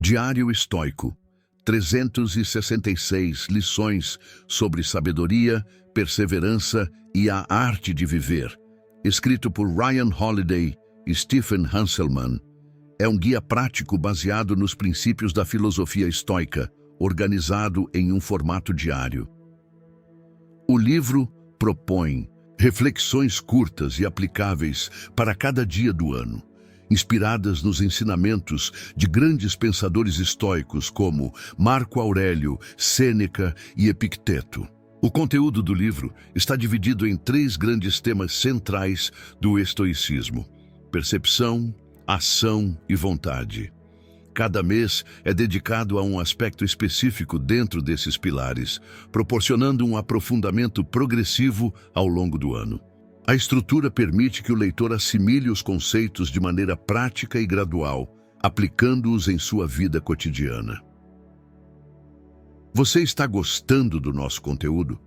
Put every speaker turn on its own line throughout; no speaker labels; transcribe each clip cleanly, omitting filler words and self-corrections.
Diário Estoico, 366 lições sobre sabedoria, perseverança e a arte de viver. Escrito por Ryan Holiday e Stephen Hanselman. É um guia prático baseado nos princípios da filosofia estoica, organizado em um formato diário. O livro propõe reflexões curtas e aplicáveis para cada dia do ano, inspiradas nos ensinamentos de grandes pensadores estoicos como Marco Aurélio, Sêneca e Epicteto. O conteúdo do livro está dividido em 3 grandes temas centrais do estoicismo: percepção, ação e vontade. Cada mês é dedicado a um aspecto específico dentro desses pilares, proporcionando um aprofundamento progressivo ao longo do ano. A estrutura permite que o leitor assimile os conceitos de maneira prática e gradual, aplicando-os em sua vida cotidiana. Você está gostando do nosso conteúdo?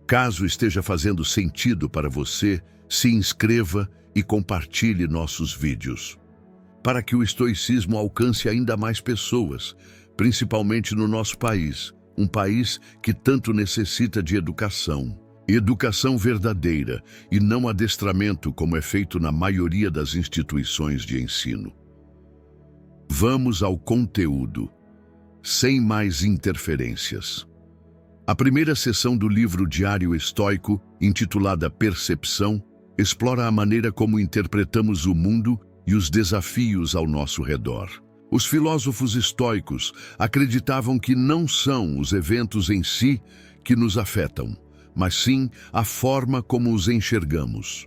Caso esteja fazendo sentido para você, se inscreva e compartilhe nossos vídeos, para que o estoicismo alcance ainda mais pessoas, principalmente no nosso país, um país que tanto necessita de educação. Educação verdadeira e não adestramento como é feito na maioria das instituições de ensino. Vamos ao conteúdo, sem mais interferências. A primeira seção do livro Diário Estoico, intitulada Percepção, explora a maneira como interpretamos o mundo e os desafios ao nosso redor. Os filósofos estoicos acreditavam que não são os eventos em si que nos afetam, mas sim a forma como os enxergamos.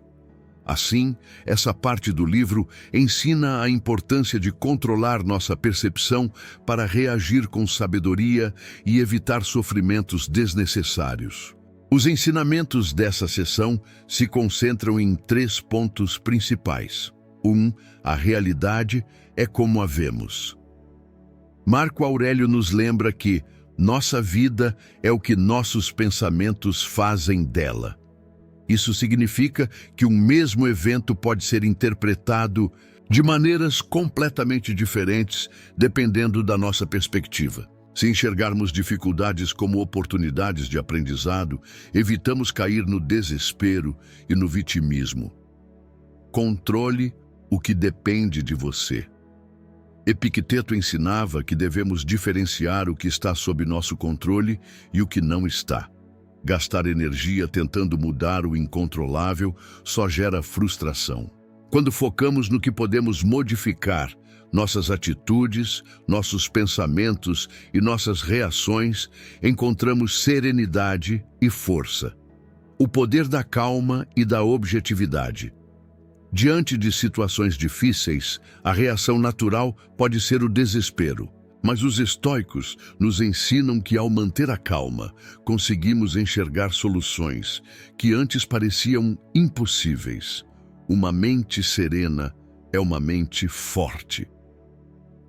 Assim, essa parte do livro ensina a importância de controlar nossa percepção para reagir com sabedoria e evitar sofrimentos desnecessários. Os ensinamentos dessa seção se concentram em 3 pontos principais. 1. A realidade é como a vemos. Marco Aurélio nos lembra que nossa vida é o que nossos pensamentos fazem dela. Isso significa que um mesmo evento pode ser interpretado de maneiras completamente diferentes, dependendo da nossa perspectiva. Se enxergarmos dificuldades como oportunidades de aprendizado, evitamos cair no desespero e no vitimismo. Controle o que depende de você. Epicteto ensinava que devemos diferenciar o que está sob nosso controle e o que não está. Gastar energia tentando mudar o incontrolável só gera frustração. Quando focamos no que podemos modificar, nossas atitudes, nossos pensamentos e nossas reações, encontramos serenidade e força. O poder da calma e da objetividade. Diante de situações difíceis, a reação natural pode ser o desespero. Mas os estoicos nos ensinam que, ao manter a calma, conseguimos enxergar soluções que antes pareciam impossíveis. Uma mente serena é uma mente forte.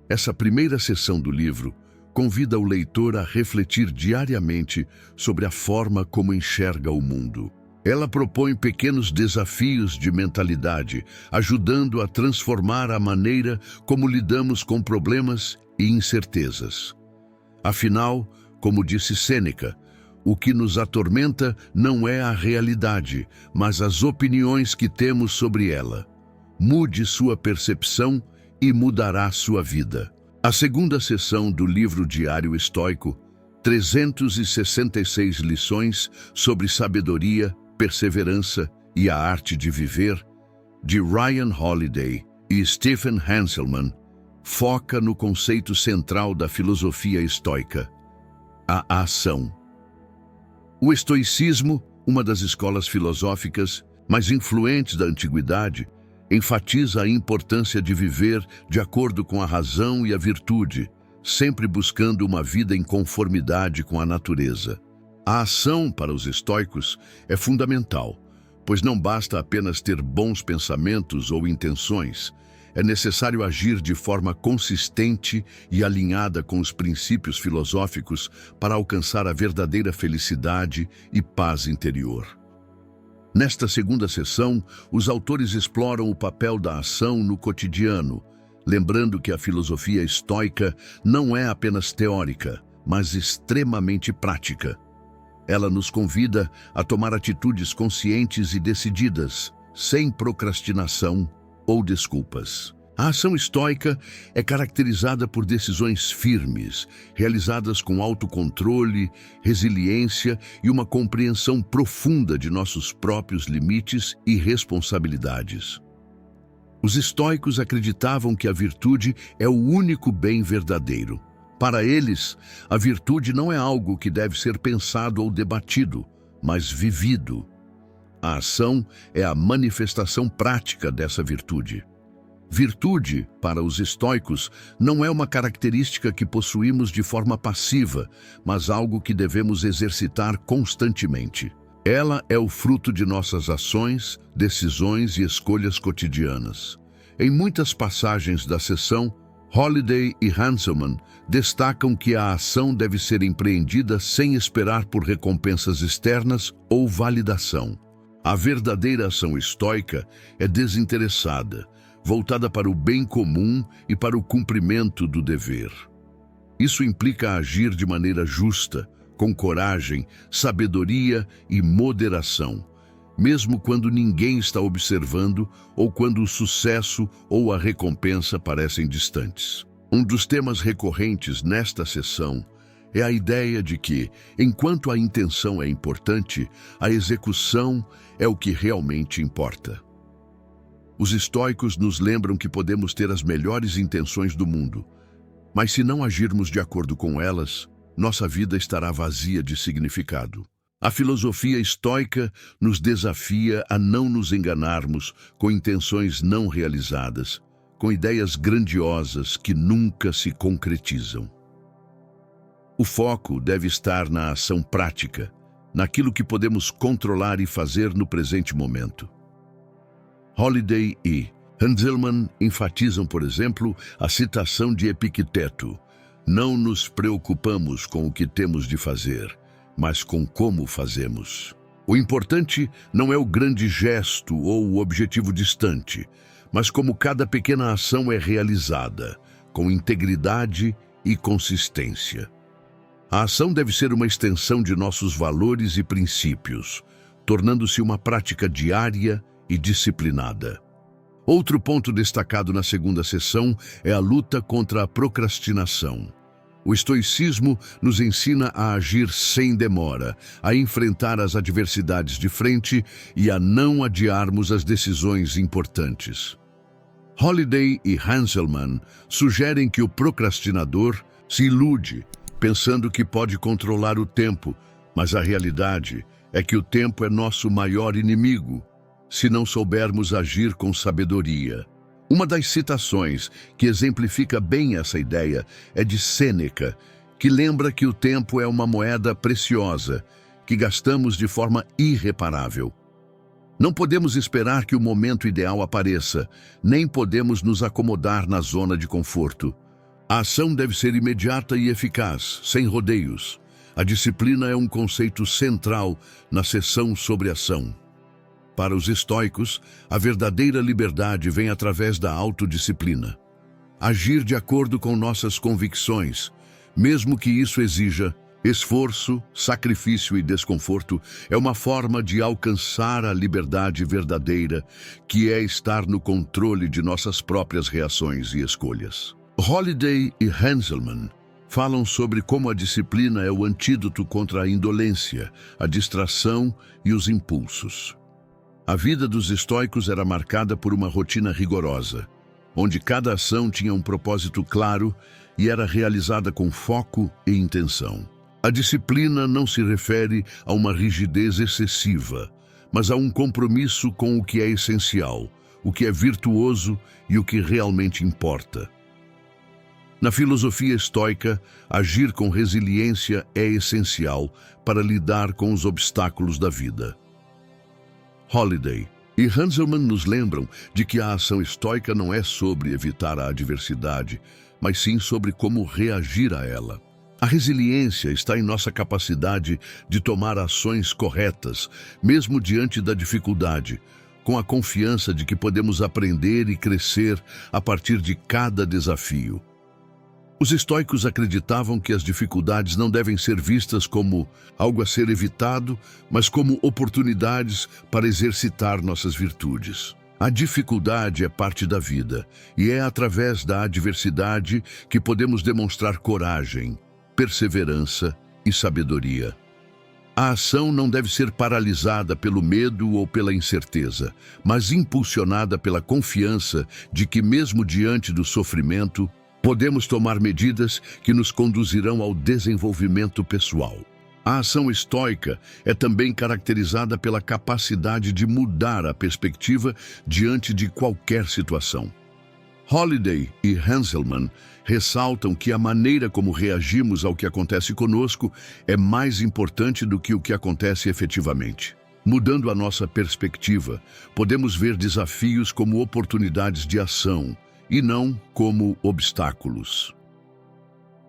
Essa primeira seção do livro convida o leitor a refletir diariamente sobre a forma como enxerga o mundo. Ela propõe pequenos desafios de mentalidade, ajudando a transformar a maneira como lidamos com problemas e incertezas. Afinal, como disse Sêneca, o que nos atormenta não é a realidade, mas as opiniões que temos sobre ela. Mude sua percepção e mudará sua vida. A segunda seção do livro Diário Estoico, 366 lições sobre sabedoria, perseverança e a arte de viver, de Ryan Holiday e Stephen Hanselman, foca no conceito central da filosofia estoica, a ação. O estoicismo, uma das escolas filosóficas mais influentes da antiguidade, enfatiza a importância de viver de acordo com a razão e a virtude, sempre buscando uma vida em conformidade com a natureza. A ação, para os estoicos, é fundamental, pois não basta apenas ter bons pensamentos ou intenções. É necessário agir de forma consistente e alinhada com os princípios filosóficos para alcançar a verdadeira felicidade e paz interior. Nesta segunda seção, os autores exploram o papel da ação no cotidiano, lembrando que a filosofia estoica não é apenas teórica, mas extremamente prática. Ela nos convida a tomar atitudes conscientes e decididas, sem procrastinação ou desculpas. A ação estoica é caracterizada por decisões firmes, realizadas com autocontrole, resiliência e uma compreensão profunda de nossos próprios limites e responsabilidades. Os estoicos acreditavam que a virtude é o único bem verdadeiro. Para eles, a virtude não é algo que deve ser pensado ou debatido, mas vivido. A ação é a manifestação prática dessa virtude. Virtude, para os estoicos, não é uma característica que possuímos de forma passiva, mas algo que devemos exercitar constantemente. Ela é o fruto de nossas ações, decisões e escolhas cotidianas. Em muitas passagens da sessão, Holiday e Hanselmann destacam que a ação deve ser empreendida sem esperar por recompensas externas ou validação. A verdadeira ação estoica é desinteressada, voltada para o bem comum e para o cumprimento do dever. Isso implica agir de maneira justa, com coragem, sabedoria e moderação, mesmo quando ninguém está observando ou quando o sucesso ou a recompensa parecem distantes. Um dos temas recorrentes nesta sessão é a ideia de que, enquanto a intenção é importante, a execução é o que realmente importa. Os estoicos nos lembram que podemos ter as melhores intenções do mundo, mas se não agirmos de acordo com elas, nossa vida estará vazia de significado. A filosofia estoica nos desafia a não nos enganarmos com intenções não realizadas, com ideias grandiosas que nunca se concretizam. O foco deve estar na ação prática, naquilo que podemos controlar e fazer no presente momento. Holiday e Hanselmann enfatizam, por exemplo, a citação de Epicteto: "Não nos preocupamos com o que temos de fazer, mas com como fazemos." O importante não é o grande gesto ou o objetivo distante, mas como cada pequena ação é realizada, com integridade e consistência. A ação deve ser uma extensão de nossos valores e princípios, tornando-se uma prática diária e disciplinada. Outro ponto destacado na segunda sessão é a luta contra a procrastinação. O estoicismo nos ensina a agir sem demora, a enfrentar as adversidades de frente e a não adiarmos as decisões importantes. Holiday e Hanselmann sugerem que o procrastinador se ilude, pensando que pode controlar o tempo, mas a realidade é que o tempo é nosso maior inimigo, se não soubermos agir com sabedoria. Uma das citações que exemplifica bem essa ideia é de Sêneca, que lembra que o tempo é uma moeda preciosa, que gastamos de forma irreparável. Não podemos esperar que o momento ideal apareça, nem podemos nos acomodar na zona de conforto. A ação deve ser imediata e eficaz, sem rodeios. A disciplina é um conceito central na sessão sobre ação. Para os estoicos, a verdadeira liberdade vem através da autodisciplina. Agir de acordo com nossas convicções, mesmo que isso exija esforço, sacrifício e desconforto, é uma forma de alcançar a liberdade verdadeira, que é estar no controle de nossas próprias reações e escolhas. Holiday e Hanselmann falam sobre como a disciplina é o antídoto contra a indolência, a distração e os impulsos. A vida dos estoicos era marcada por uma rotina rigorosa, onde cada ação tinha um propósito claro e era realizada com foco e intenção. A disciplina não se refere a uma rigidez excessiva, mas a um compromisso com o que é essencial, o que é virtuoso e o que realmente importa. Na filosofia estoica, agir com resiliência é essencial para lidar com os obstáculos da vida. Holiday e Hanselmann nos lembram de que a ação estoica não é sobre evitar a adversidade, mas sim sobre como reagir a ela. A resiliência está em nossa capacidade de tomar ações corretas, mesmo diante da dificuldade, com a confiança de que podemos aprender e crescer a partir de cada desafio. Os estoicos acreditavam que as dificuldades não devem ser vistas como algo a ser evitado, mas como oportunidades para exercitar nossas virtudes. A dificuldade é parte da vida, e é através da adversidade que podemos demonstrar coragem, perseverança e sabedoria. A ação não deve ser paralisada pelo medo ou pela incerteza, mas impulsionada pela confiança de que, mesmo diante do sofrimento, podemos tomar medidas que nos conduzirão ao desenvolvimento pessoal. A ação estoica é também caracterizada pela capacidade de mudar a perspectiva diante de qualquer situação. Holiday e Hanselmann ressaltam que a maneira como reagimos ao que acontece conosco é mais importante do que o que acontece efetivamente. Mudando a nossa perspectiva, podemos ver desafios como oportunidades de ação e não como obstáculos.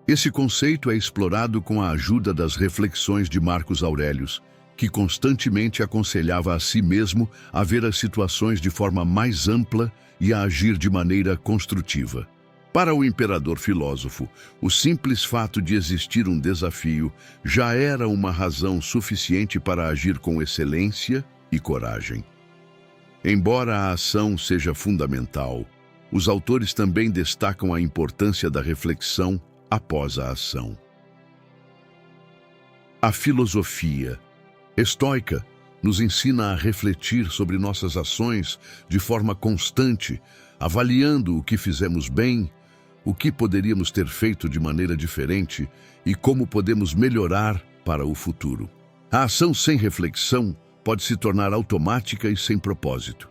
Esse conceito é explorado com a ajuda das reflexões de Marcos Aurelius, que constantemente aconselhava a si mesmo a ver as situações de forma mais ampla e a agir de maneira construtiva. Para o imperador filósofo, o simples fato de existir um desafio já era uma razão suficiente para agir com excelência e coragem. Embora a ação seja fundamental, os autores também destacam a importância da reflexão após a ação. A filosofia estoica nos ensina a refletir sobre nossas ações de forma constante, avaliando o que fizemos bem, o que poderíamos ter feito de maneira diferente e como podemos melhorar para o futuro. A ação sem reflexão pode se tornar automática e sem propósito,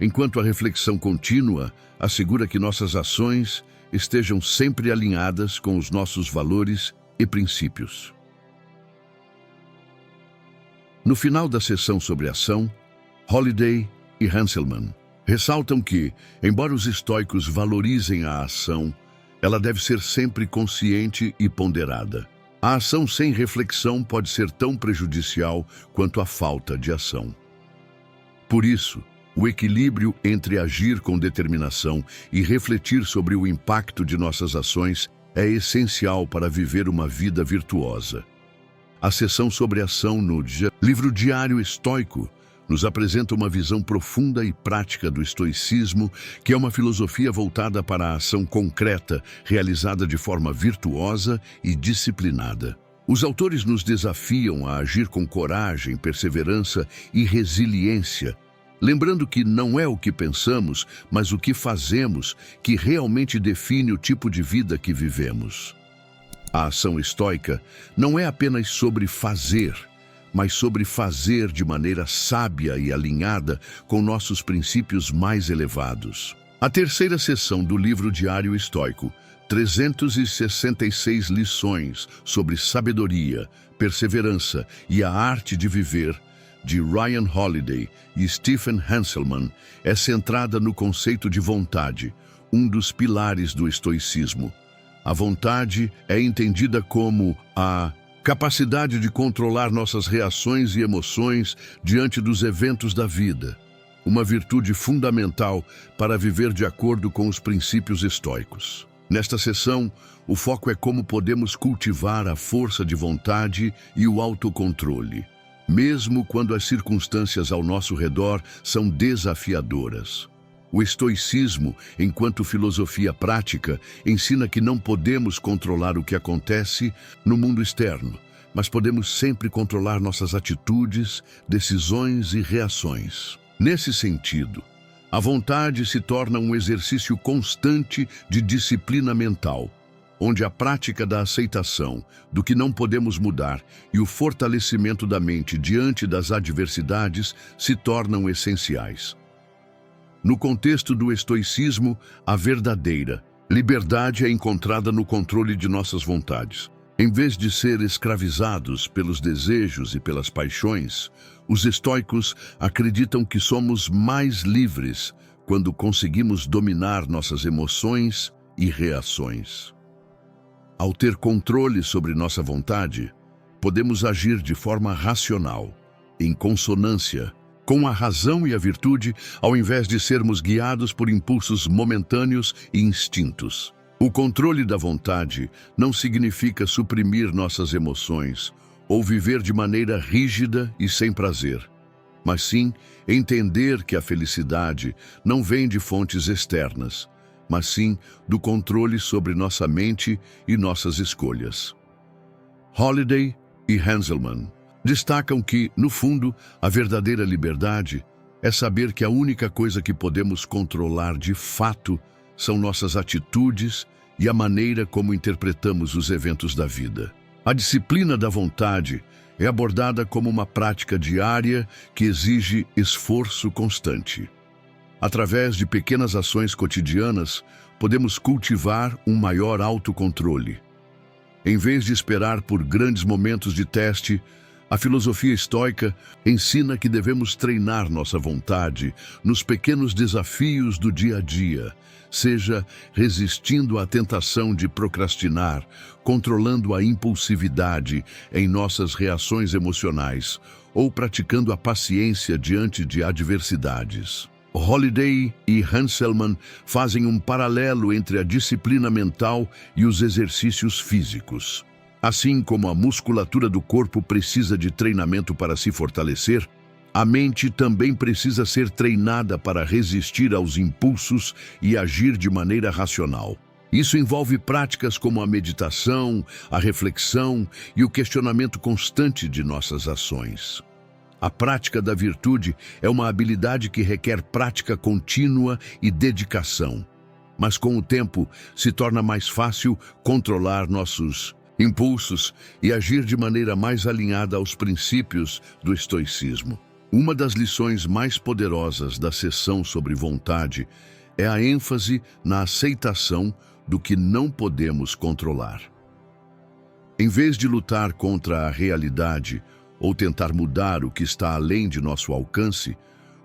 enquanto a reflexão contínua assegura que nossas ações estejam sempre alinhadas com os nossos valores e princípios. No final da sessão sobre ação, Holiday e Hanselmann ressaltam que, embora os estoicos valorizem a ação, ela deve ser sempre consciente e ponderada. A ação sem reflexão pode ser tão prejudicial quanto a falta de ação. Por isso, o equilíbrio entre agir com determinação e refletir sobre o impacto de nossas ações é essencial para viver uma vida virtuosa. A sessão sobre ação no livro Diário Estoico nos apresenta uma visão profunda e prática do estoicismo, que é uma filosofia voltada para a ação concreta, realizada de forma virtuosa e disciplinada. Os autores nos desafiam a agir com coragem, perseverança e resiliência, lembrando que não é o que pensamos, mas o que fazemos que realmente define o tipo de vida que vivemos. A ação estoica não é apenas sobre fazer, mas sobre fazer de maneira sábia e alinhada com nossos princípios mais elevados. A terceira sessão do livro Diário Estoico, 366 lições sobre sabedoria, perseverança e a arte de viver, de Ryan Holiday e Stephen Hanselmann, é centrada no conceito de vontade, um dos pilares do estoicismo. A vontade é entendida como a capacidade de controlar nossas reações e emoções diante dos eventos da vida, uma virtude fundamental para viver de acordo com os princípios estoicos. Nesta sessão, o foco é como podemos cultivar a força de vontade e o autocontrole, mesmo quando as circunstâncias ao nosso redor são desafiadoras. O estoicismo, enquanto filosofia prática, ensina que não podemos controlar o que acontece no mundo externo, mas podemos sempre controlar nossas atitudes, decisões e reações. Nesse sentido, a vontade se torna um exercício constante de disciplina mental, onde a prática da aceitação do que não podemos mudar e o fortalecimento da mente diante das adversidades se tornam essenciais. No contexto do estoicismo, a verdadeira liberdade é encontrada no controle de nossas vontades. Em vez de ser escravizados pelos desejos e pelas paixões, os estoicos acreditam que somos mais livres quando conseguimos dominar nossas emoções e reações. Ao ter controle sobre nossa vontade, podemos agir de forma racional, em consonância com a razão e a virtude, ao invés de sermos guiados por impulsos momentâneos e instintos. O controle da vontade não significa suprimir nossas emoções ou viver de maneira rígida e sem prazer, mas sim entender que a felicidade não vem de fontes externas, mas sim do controle sobre nossa mente e nossas escolhas. Holiday e Hanselman destacam que, no fundo, a verdadeira liberdade é saber que a única coisa que podemos controlar de fato são nossas atitudes e a maneira como interpretamos os eventos da vida. A disciplina da vontade é abordada como uma prática diária que exige esforço constante. Através de pequenas ações cotidianas, podemos cultivar um maior autocontrole. Em vez de esperar por grandes momentos de teste, a filosofia estoica ensina que devemos treinar nossa vontade nos pequenos desafios do dia a dia, seja resistindo à tentação de procrastinar, controlando a impulsividade em nossas reações emocionais ou praticando a paciência diante de adversidades. Holiday e Hanselman fazem um paralelo entre a disciplina mental e os exercícios físicos. Assim como a musculatura do corpo precisa de treinamento para se fortalecer, a mente também precisa ser treinada para resistir aos impulsos e agir de maneira racional. Isso envolve práticas como a meditação, a reflexão e o questionamento constante de nossas ações. A prática da virtude é uma habilidade que requer prática contínua e dedicação, mas com o tempo se torna mais fácil controlar nossos impulsos e agir de maneira mais alinhada aos princípios do estoicismo. Uma das lições mais poderosas da sessão sobre vontade é a ênfase na aceitação do que não podemos controlar. Em vez de lutar contra a realidade ou tentar mudar o que está além de nosso alcance,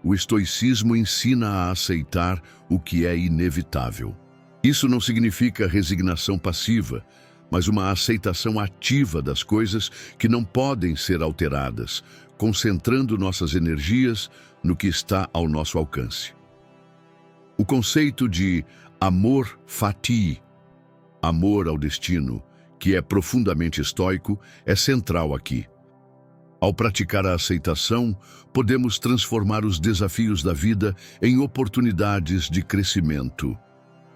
o estoicismo ensina a aceitar o que é inevitável. Isso não significa resignação passiva, mas uma aceitação ativa das coisas que não podem ser alteradas, concentrando nossas energias no que está ao nosso alcance. O conceito de amor fati, amor ao destino, que é profundamente estoico, é central aqui. Ao praticar a aceitação, podemos transformar os desafios da vida em oportunidades de crescimento.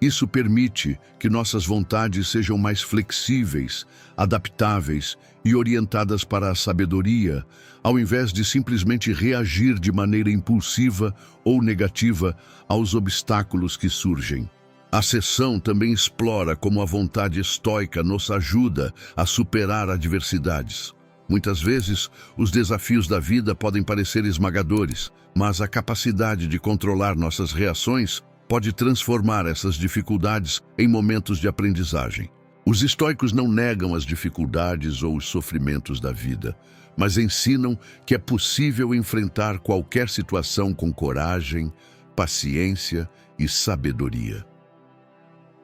Isso permite que nossas vontades sejam mais flexíveis, adaptáveis e orientadas para a sabedoria, ao invés de simplesmente reagir de maneira impulsiva ou negativa aos obstáculos que surgem. A sessão também explora como a vontade estoica nos ajuda a superar adversidades. Muitas vezes, os desafios da vida podem parecer esmagadores, mas a capacidade de controlar nossas reações pode transformar essas dificuldades em momentos de aprendizagem. Os estoicos não negam as dificuldades ou os sofrimentos da vida, mas ensinam que é possível enfrentar qualquer situação com coragem, paciência e sabedoria.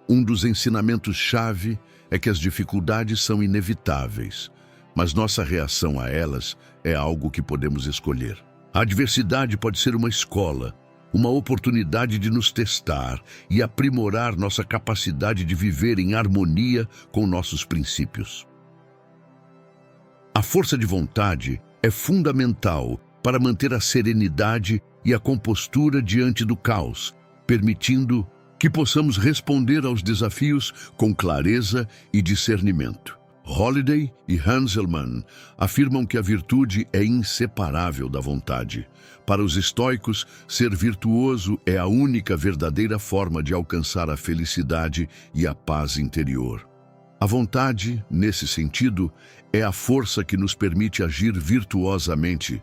Um dos ensinamentos-chave é que as dificuldades são inevitáveis, mas nossa reação a elas é algo que podemos escolher. A adversidade pode ser uma escola, uma oportunidade de nos testar e aprimorar nossa capacidade de viver em harmonia com nossos princípios. A força de vontade é fundamental para manter a serenidade e a compostura diante do caos, permitindo que possamos responder aos desafios com clareza e discernimento. Holiday e Hanselman afirmam que a virtude é inseparável da vontade. Para os estoicos, ser virtuoso é a única verdadeira forma de alcançar a felicidade e a paz interior. A vontade, nesse sentido, é a força que nos permite agir virtuosamente,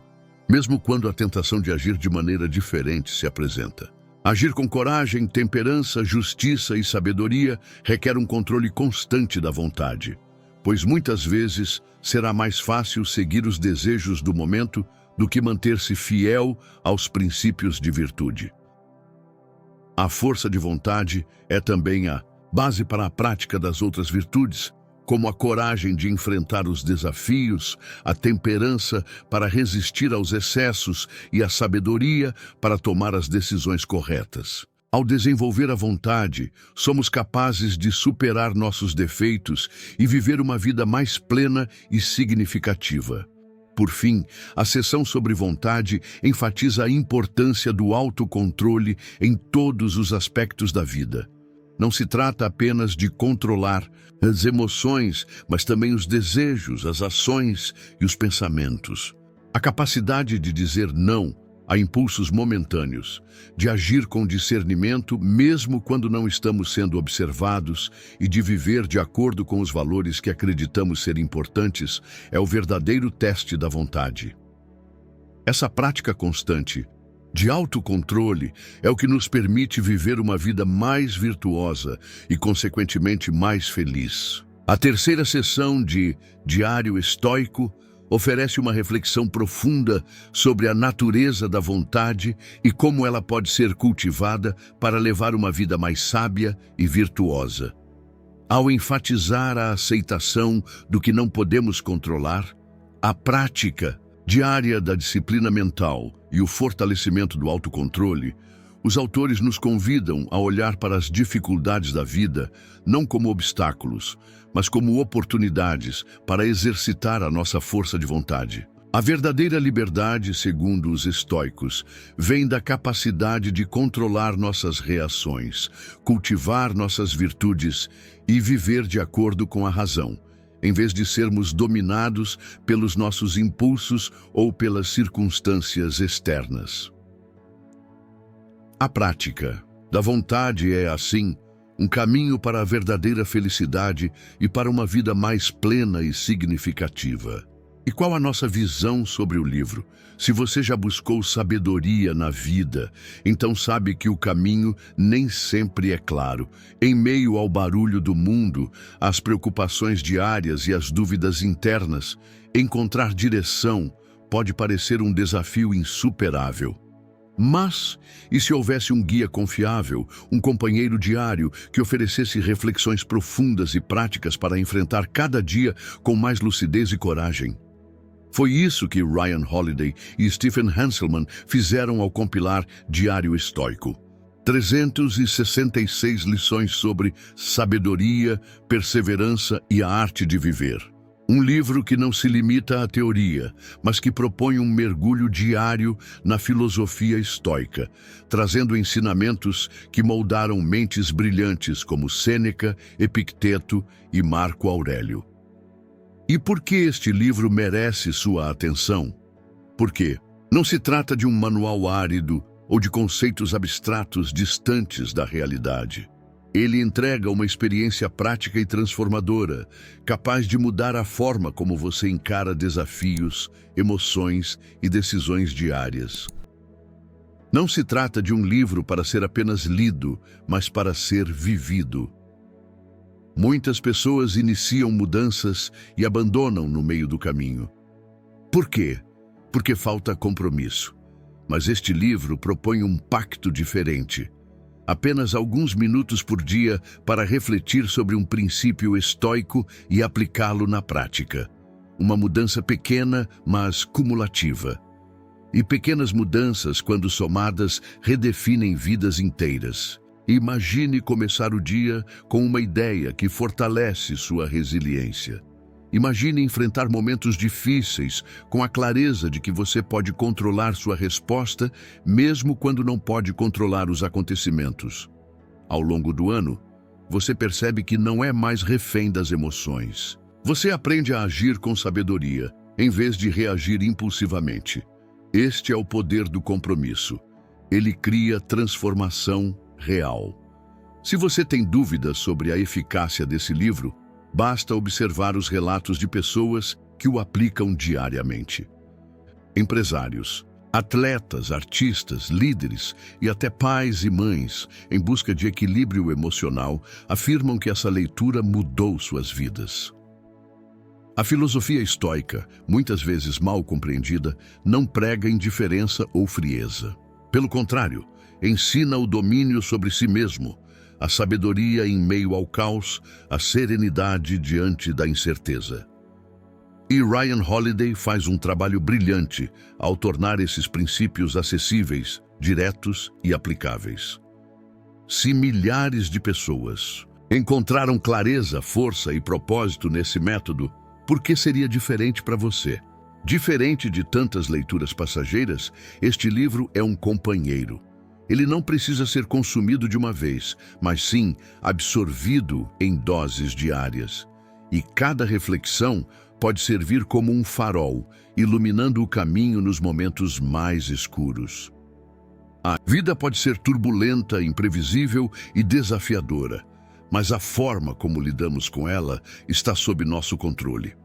mesmo quando a tentação de agir de maneira diferente se apresenta. Agir com coragem, temperança, justiça e sabedoria requer um controle constante da vontade, pois muitas vezes será mais fácil seguir os desejos do momento do que manter-se fiel aos princípios de virtude. A força de vontade é também a base para a prática das outras virtudes, como a coragem de enfrentar os desafios, a temperança para resistir aos excessos e a sabedoria para tomar as decisões corretas. Ao desenvolver a vontade, somos capazes de superar nossos defeitos e viver uma vida mais plena e significativa. Por fim, a seção sobre vontade enfatiza a importância do autocontrole em todos os aspectos da vida. Não se trata apenas de controlar as emoções, mas também os desejos, as ações e os pensamentos. A capacidade de dizer não a impulsos momentâneos, de agir com discernimento mesmo quando não estamos sendo observados e de viver de acordo com os valores que acreditamos ser importantes, é o verdadeiro teste da vontade. Essa prática constante de autocontrole é o que nos permite viver uma vida mais virtuosa e, consequentemente, mais feliz. A terceira sessão de Diário Estoico oferece uma reflexão profunda sobre a natureza da vontade e como ela pode ser cultivada para levar uma vida mais sábia e virtuosa. Ao enfatizar a aceitação do que não podemos controlar, a prática diária da disciplina mental e o fortalecimento do autocontrole, os autores nos convidam a olhar para as dificuldades da vida não como obstáculos, mas como oportunidades para exercitar a nossa força de vontade. A verdadeira liberdade, segundo os estoicos, vem da capacidade de controlar nossas reações, cultivar nossas virtudes e viver de acordo com a razão, em vez de sermos dominados pelos nossos impulsos ou pelas circunstâncias externas. A prática da vontade é, assim, um caminho para a verdadeira felicidade e para uma vida mais plena e significativa. E qual a nossa visão sobre o livro? Se você já buscou sabedoria na vida, então sabe que o caminho nem sempre é claro. Em meio ao barulho do mundo, às preocupações diárias e às dúvidas internas, encontrar direção pode parecer um desafio insuperável. Mas, e se houvesse um guia confiável, um companheiro diário que oferecesse reflexões profundas e práticas para enfrentar cada dia com mais lucidez e coragem? Foi isso que Ryan Holiday e Stephen Hanselman fizeram ao compilar Diário Estoico. 366 lições sobre sabedoria, perseverança e a arte de viver. Um livro que não se limita à teoria, mas que propõe um mergulho diário na filosofia estoica, trazendo ensinamentos que moldaram mentes brilhantes como Sêneca, Epicteto e Marco Aurélio. E por que este livro merece sua atenção? Porque não se trata de um manual árido ou de conceitos abstratos distantes da realidade. Ele entrega uma experiência prática e transformadora, capaz de mudar a forma como você encara desafios, emoções e decisões diárias. Não se trata de um livro para ser apenas lido, mas para ser vivido. Muitas pessoas iniciam mudanças e abandonam no meio do caminho. Por quê? Porque falta compromisso. Mas este livro propõe um pacto diferente. Apenas alguns minutos por dia para refletir sobre um princípio estoico e aplicá-lo na prática. Uma mudança pequena, mas cumulativa. E pequenas mudanças, quando somadas, redefinem vidas inteiras. Imagine começar o dia com uma ideia que fortalece sua resiliência. Imagine enfrentar momentos difíceis com a clareza de que você pode controlar sua resposta, mesmo quando não pode controlar os acontecimentos. Ao longo do ano, você percebe que não é mais refém das emoções. Você aprende a agir com sabedoria, em vez de reagir impulsivamente. Este é o poder do compromisso. Ele cria transformação real. Se você tem dúvidas sobre a eficácia desse livro, basta observar os relatos de pessoas que o aplicam diariamente. Empresários, atletas, artistas, líderes e até pais e mães, em busca de equilíbrio emocional, afirmam que essa leitura mudou suas vidas. A filosofia estoica, muitas vezes mal compreendida, não prega indiferença ou frieza. Pelo contrário, ensina o domínio sobre si mesmo, a sabedoria em meio ao caos, a serenidade diante da incerteza. E Ryan Holiday faz um trabalho brilhante ao tornar esses princípios acessíveis, diretos e aplicáveis. Se milhares de pessoas encontraram clareza, força e propósito nesse método, por que seria diferente para você? Diferente de tantas leituras passageiras, este livro é um companheiro. Ele não precisa ser consumido de uma vez, mas sim absorvido em doses diárias. E cada reflexão pode servir como um farol, iluminando o caminho nos momentos mais escuros. A vida pode ser turbulenta, imprevisível e desafiadora, mas a forma como lidamos com ela está sob nosso controle.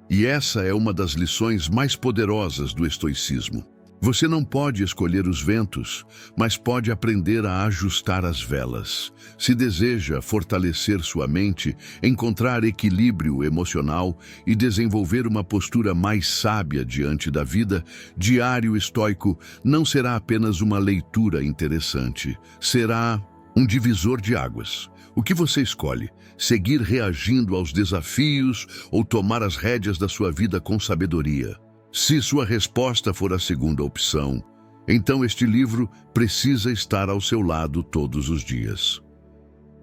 E essa é uma das lições mais poderosas do estoicismo. Você não pode escolher os ventos, mas pode aprender a ajustar as velas. Se deseja fortalecer sua mente, encontrar equilíbrio emocional e desenvolver uma postura mais sábia diante da vida, Diário Estoico não será apenas uma leitura interessante, será um divisor de águas. O que você escolhe? Seguir reagindo aos desafios ou tomar as rédeas da sua vida com sabedoria? Se sua resposta for a segunda opção, então este livro precisa estar ao seu lado todos os dias.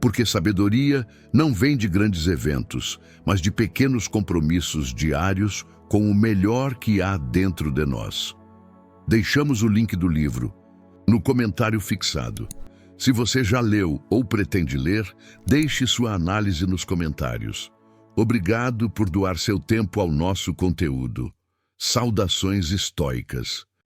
Porque sabedoria não vem de grandes eventos, mas de pequenos compromissos diários com o melhor que há dentro de nós. Deixamos o link do livro no comentário fixado. Se você já leu ou pretende ler, deixe sua análise nos comentários. Obrigado por doar seu tempo ao nosso conteúdo. Saudações estoicas.